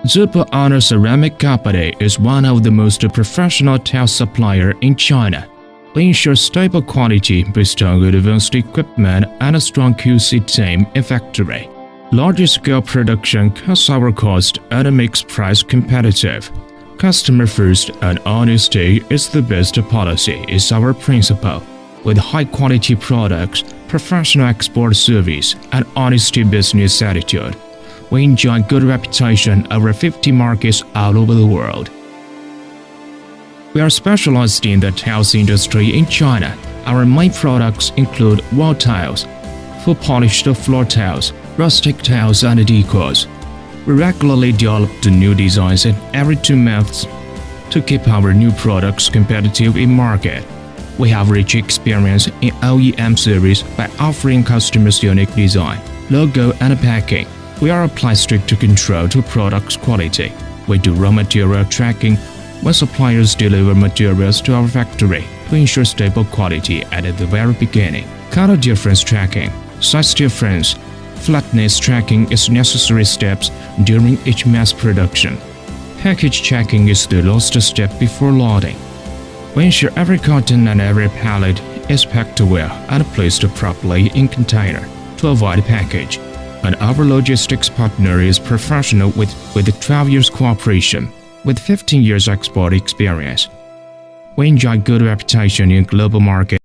Zhipu Honor Ceramic Company is one of the most professional tile supplier in China. We ensure stable quality based on advanced equipment and a strong QC team in factory. Large-scale production cuts our cost and makes price competitive. Customer first and honesty is the best policy is our principle. With high-quality products, professional export service, and honesty business attitude, we enjoy good reputation over 50 markets all over the world. We are specialized in the tiles industry in China. Our main products include wall tiles, full-polished floor tiles, rustic tiles, and decors. We regularly develop the new designs every 2 months to keep our new products competitive in market. We have rich experience in OEM series by offering customers unique design, logo, and packing. We are apply strict control to products quality. We do raw material tracking when suppliers deliver materials to our factory to ensure stable quality at the very beginning. Color difference tracking, size difference, flatness tracking is necessary steps during each mass production. Package checking is the last step before loading. We ensure every carton and every pallet is packed well and placed properly in container to avoid package. And our logistics partner is professional with 12 years cooperation, with 15 years export experience. We enjoy good reputation in global market.